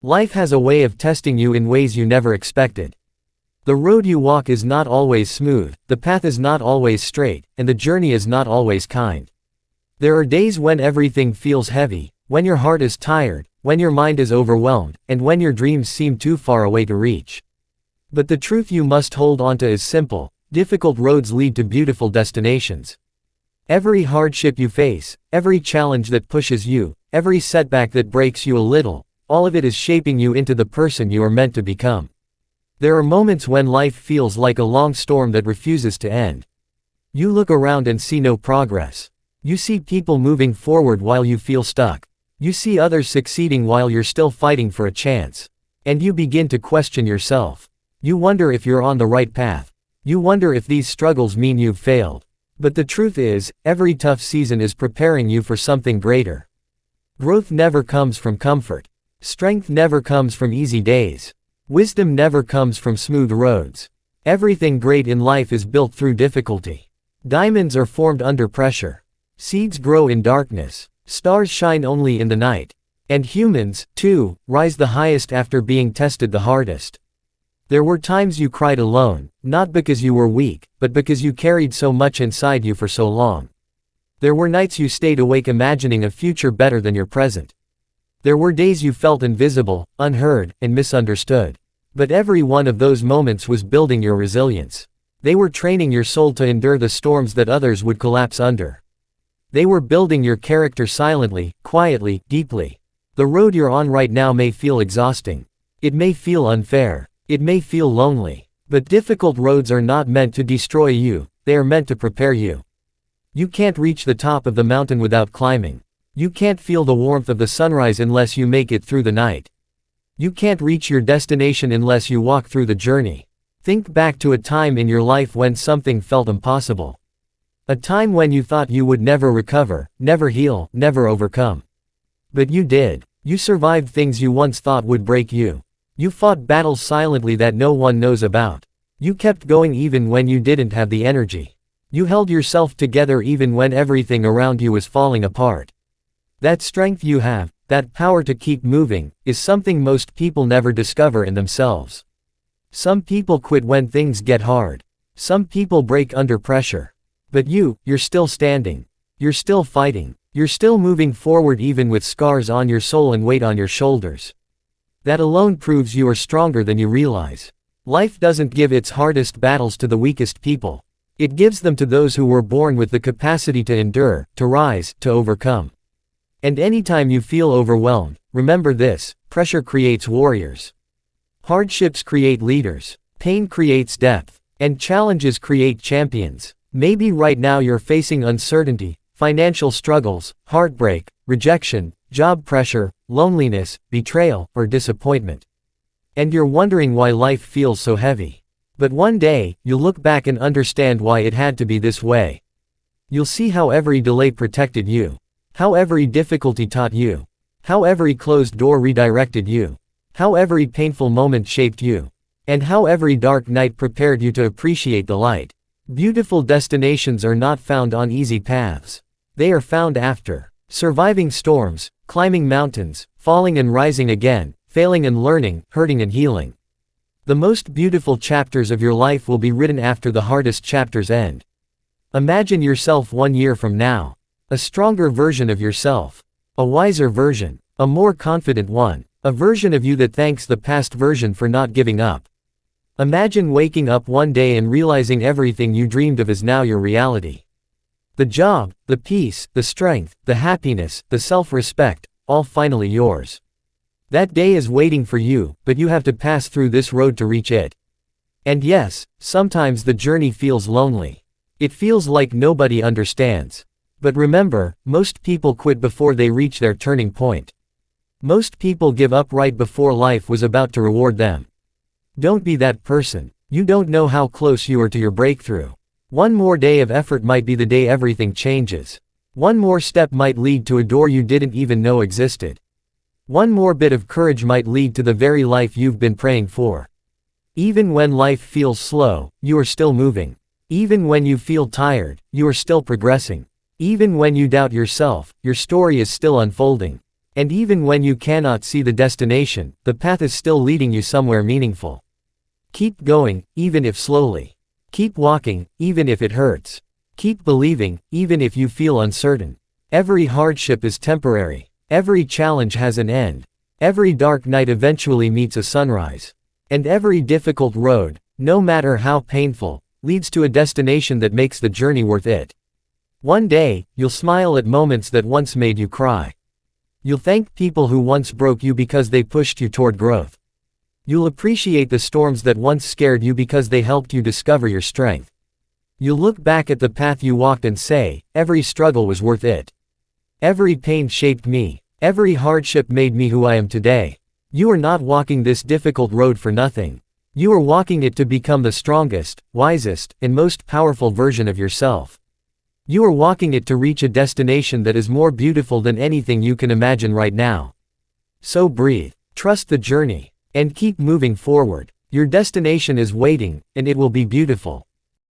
Life has a way of testing you in ways you never expected. The road you walk is not always smooth, the path is not always straight, and the journey is not always kind. There are days when everything feels heavy, when your heart is tired, when your mind is overwhelmed, and when your dreams seem too far away to reach. But the truth you must hold onto is simple: difficult roads lead to beautiful destinations. Every hardship you face, every challenge that pushes you, every setback that breaks you a little, all of it is shaping you into the person you are meant to become. There are moments when life feels like a long storm that refuses to end. You look around and see no progress. You see people moving forward while you feel stuck. You see others succeeding while you're still fighting for a chance. And you begin to question yourself. You wonder if you're on the right path. You wonder if these struggles mean you've failed. But the truth is, every tough season is preparing you for something greater. Growth never comes from comfort. Strength never comes from easy days. Wisdom never comes from smooth roads. Everything great in life is built through difficulty. Diamonds are formed under pressure. Seeds grow in darkness. Stars shine only in the night. And humans, too, rise the highest after being tested the hardest. There were times you cried alone, not because you were weak, but because you carried so much inside you for so long. There were nights you stayed awake imagining a future better than your present. There were days you felt invisible, unheard, and misunderstood. But every one of those moments was building your resilience. They were training your soul to endure the storms that others would collapse under. They were building your character silently, quietly, deeply. The road you're on right now may feel exhausting. It may feel unfair. It may feel lonely. But difficult roads are not meant to destroy you, they are meant to prepare you. You can't reach the top of the mountain without climbing. You can't feel the warmth of the sunrise unless you make it through the night. You can't reach your destination unless you walk through the journey. Think back to a time in your life when something felt impossible. A time when you thought you would never recover, never heal, never overcome. But you did. You survived things you once thought would break you. You fought battles silently that no one knows about. You kept going even when you didn't have the energy. You held yourself together even when everything around you was falling apart. That strength you have, that power to keep moving, is something most people never discover in themselves. Some people quit when things get hard. Some people break under pressure. But you're still standing. You're still fighting. You're still moving forward even with scars on your soul and weight on your shoulders. That alone proves you are stronger than you realize. Life doesn't give its hardest battles to the weakest people. It gives them to those who were born with the capacity to endure, to rise, to overcome. And anytime you feel overwhelmed, remember this: pressure creates warriors. Hardships create leaders. Pain creates depth. And challenges create champions. Maybe right now you're facing uncertainty, financial struggles, heartbreak, rejection, job pressure, loneliness, betrayal, or disappointment. And you're wondering why life feels so heavy. But one day, you'll look back and understand why it had to be this way. You'll see how every delay protected you. How every difficulty taught you. How every closed door redirected you. How every painful moment shaped you. And how every dark night prepared you to appreciate the light. Beautiful destinations are not found on easy paths. They are found after surviving storms, climbing mountains, falling and rising again, failing and learning, hurting and healing. The most beautiful chapters of your life will be written after the hardest chapters end. Imagine yourself 1 year from now. A stronger version of yourself. A wiser version. A more confident one. A version of you that thanks the past version for not giving up. Imagine waking up one day and realizing everything you dreamed of is now your reality. The job, the peace, the strength, the happiness, the self-respect, all finally yours. That day is waiting for you, but you have to pass through this road to reach it. And yes, sometimes the journey feels lonely. It feels like nobody understands. But remember, most people quit before they reach their turning point. Most people give up right before life was about to reward them. Don't be that person. You don't know how close you are to your breakthrough. One more day of effort might be the day everything changes. One more step might lead to a door you didn't even know existed. One more bit of courage might lead to the very life you've been praying for. Even when life feels slow, you are still moving. Even when you feel tired, you are still progressing. Even when you doubt yourself, your story is still unfolding. And even when you cannot see the destination, the path is still leading you somewhere meaningful. Keep going, even if slowly. Keep walking, even if it hurts. Keep believing, even if you feel uncertain. Every hardship is temporary. Every challenge has an end. Every dark night eventually meets a sunrise. And every difficult road, no matter how painful, leads to a destination that makes the journey worth it. One day, you'll smile at moments that once made you cry. You'll thank people who once broke you because they pushed you toward growth. You'll appreciate the storms that once scared you because they helped you discover your strength. You'll look back at the path you walked and say, every struggle was worth it. Every pain shaped me. Every hardship made me who I am today. You are not walking this difficult road for nothing. You are walking it to become the strongest, wisest, and most powerful version of yourself. You are walking it to reach a destination that is more beautiful than anything you can imagine right now. So breathe, trust the journey, and keep moving forward. Your destination is waiting, and it will be beautiful.